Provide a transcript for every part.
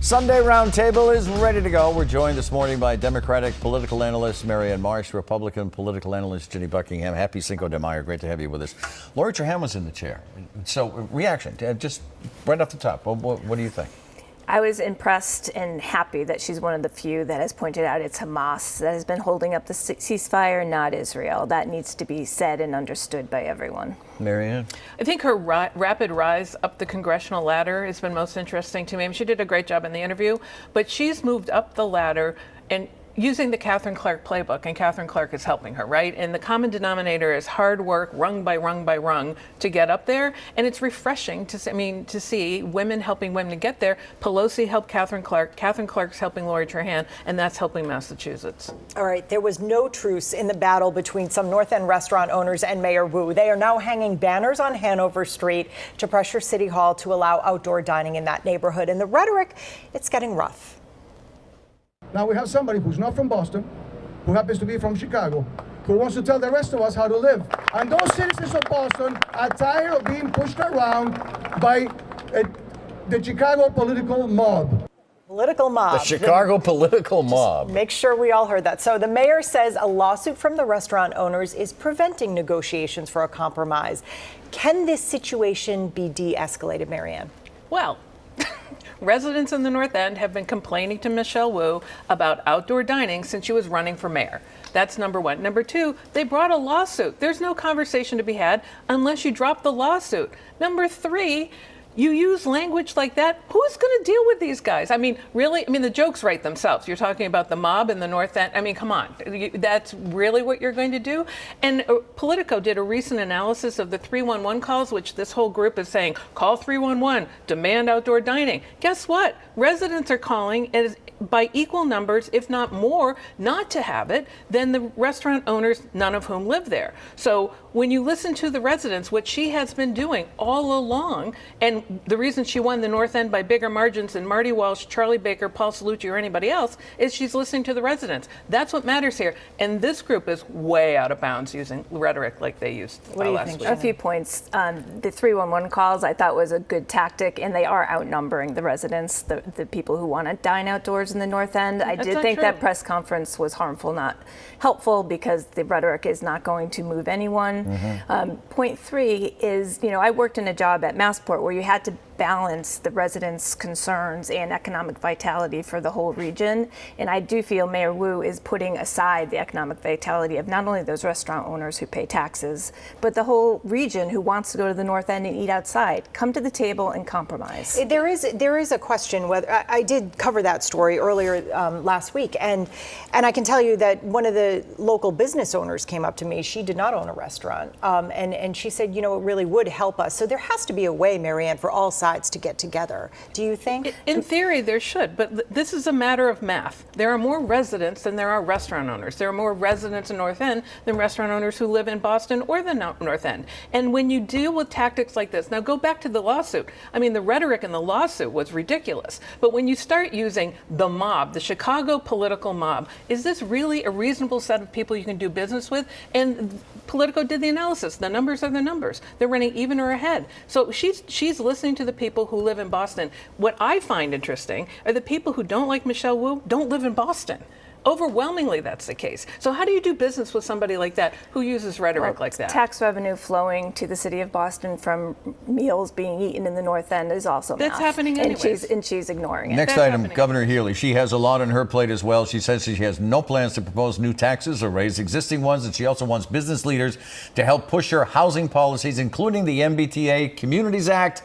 Sunday Roundtable is ready to go. We're joined this morning by Democratic political analyst Marianne Marsh, Republican political analyst Ginny Buckingham. Happy Cinco de Mayo. Great to have you with us. Lori Trahan was in the chair. So, reaction, just right off the top, what do you think? I was impressed and happy that she's one of the few that has pointed out it's Hamas that has been holding up the ceasefire, not Israel. That needs to be said and understood by everyone. Marianne? I think her rapid rise up the congressional ladder has been most interesting to me. I mean, she did a great job in the interview, but she's moved up the ladder and using the Katherine Clark playbook, and Katherine Clark is helping her, right? And the common denominator is hard work, rung by rung by rung, to get up there. And it's refreshing to see women helping women to get there. Pelosi helped Katherine Clark. Katherine Clark's helping Lori Trahan, and that's helping Massachusetts. All right, there was no truce in the battle between some North End restaurant owners and Mayor Wu. They are now hanging banners on Hanover Street to pressure City Hall to allow outdoor dining in that neighborhood. And the rhetoric, it's getting rough. Now we have somebody who's not from Boston, who happens to be from Chicago, who wants to tell the rest of us how to live. And those citizens of Boston are tired of being pushed around by the Chicago political mob. Political mob. The Chicago political mob. Make sure we all heard that. So the mayor says a lawsuit from the restaurant owners is preventing negotiations for a compromise. Can this situation be de-escalated, Marianne? Well, residents in the North End have been complaining to Michelle Wu about outdoor dining since she was running for mayor. That's number one. Number two, they brought a lawsuit. There's no conversation to be had unless you drop the lawsuit. Number three, you use language like that, who's going to deal with these guys? I mean, really? I mean, the jokes write themselves. You're talking about the mob in the North End. I mean, come on. That's really what you're going to do? And Politico did a recent analysis of the 311 calls, which this whole group is saying, call 311, demand outdoor dining. Guess what? Residents are calling by equal numbers, if not more, not to have it than the restaurant owners, none of whom live there. So when you listen to the residents, what she has been doing all along, and the reason she won the North End by bigger margins than Marty Walsh, Charlie Baker, Paul Cellucci, or anybody else, is she's listening to the residents. That's what matters here. And this group is way out of bounds using rhetoric like they used last week. A few points. The 311 calls I thought was a good tactic, and they are outnumbering the residents, the people who want to dine outdoors in the North End. I did think that press conference was harmful, not helpful, because the rhetoric is not going to move anyone. Point three is, I worked in a job at Massport where you had to balance the residents' concerns and economic vitality for the whole region. And I do feel Mayor Wu is putting aside the economic vitality of not only those restaurant owners who pay taxes, but the whole region who wants to go to the North End and eat outside. Come to the table and compromise. There is a question whether I did cover that story earlier last week, and I can tell you that one of the local business owners came up to me. She did not own a restaurant, and she said, it really would help us. So there has to be a way, Marianne, for all sides to get together. Do you think? In theory, there should, but this is a matter of math. There are more residents than there are restaurant owners. There are more residents in North End than restaurant owners who live in Boston or the North End. And when you deal with tactics like this, now go back to the lawsuit. I mean, the rhetoric in the lawsuit was ridiculous. But when you start using the mob, the Chicago political mob, is this really a reasonable set of people you can do business with? And Politico did the analysis. The numbers are the numbers. They're running even or ahead. So she's listening to the people who live in Boston. What I find interesting are the people who don't like Michelle Wu don't live in Boston. Overwhelmingly, that's the case. So how do you do business with somebody like that who uses rhetoric like that? Tax revenue flowing to the city of Boston from meals being eaten in the North End is also that's math. happening anyways. And she's ignoring it. Next item, Governor Healy. She has a lot on her plate as well. She says she has no plans to propose new taxes or raise existing ones, and she also wants business leaders to help push her housing policies, including the MBTA Communities Act.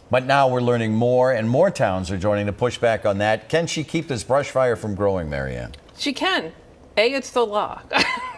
But now we're learning more, and more towns are joining to push back on that. Can she keep this brush fire from growing, Marianne? She can. A, it's the law,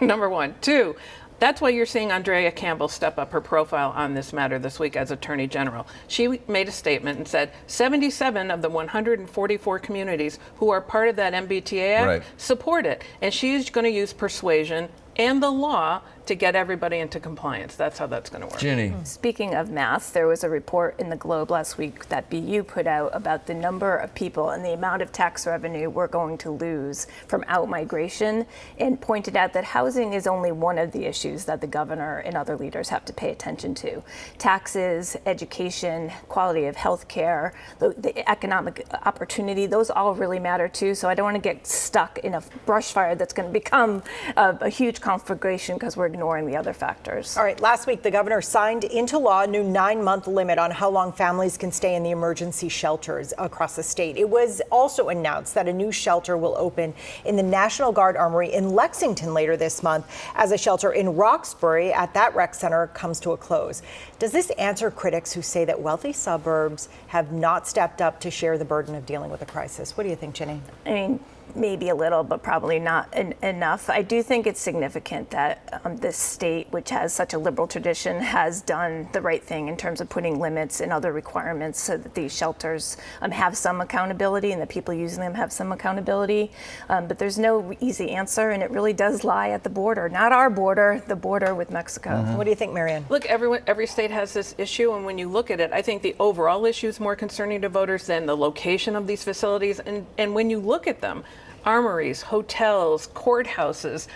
number one. Two, that's why you're seeing Andrea Campbell step up her profile on this matter this week as Attorney General. She made a statement and said 77 of the 144 communities who are part of that MBTA Act support it. And she's going to use persuasion and the law to get everybody into compliance. That's how that's going to work. Ginny. Speaking of math, there was a report in the Globe last week that BU put out about the number of people and the amount of tax revenue we're going to lose from out-migration, and pointed out that housing is only one of the issues that the governor and other leaders have to pay attention to. Taxes, education, quality of health care, the economic opportunity, those all really matter too. So I don't want to get stuck in a brush fire that's going to become a huge conflagration because we're ignoring the other factors. All right, last week the governor signed into law a new 9-month limit on how long families can stay in the emergency shelters across the state. It was also announced that a new shelter will open in the National Guard Armory in Lexington later this month, as a shelter in Roxbury at that rec center comes to a close. Does this answer critics who say that wealthy suburbs have not stepped up to share the burden of dealing with the crisis? What do you think, Ginny? I mean, maybe a little, but probably not enough. I do think it's significant that this state, which has such a liberal tradition, has done the right thing in terms of putting limits and other requirements so that these shelters have some accountability and the people using them have some accountability. But there's no easy answer, and it really does lie at the border. Not our border, the border with Mexico. What do you think, Marianne? Look, every state has this issue, and when you look at it, I think the overall issue is more concerning to voters than the location of these facilities. And when you look at them, armories, hotels, courthouses,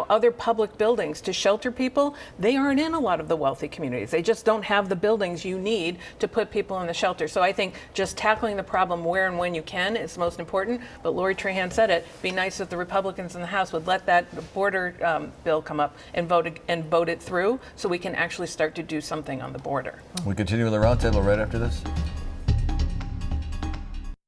other public buildings to shelter people, they aren't in a lot of the wealthy communities. They just don't have the buildings you need to put people in the shelter. So I think just tackling the problem where and when you can is most important. But Lori Trahan said it, be nice if the Republicans in the House would let that border bill come up and vote it through so we can actually start to do something on the border. We continue with the roundtable right after this.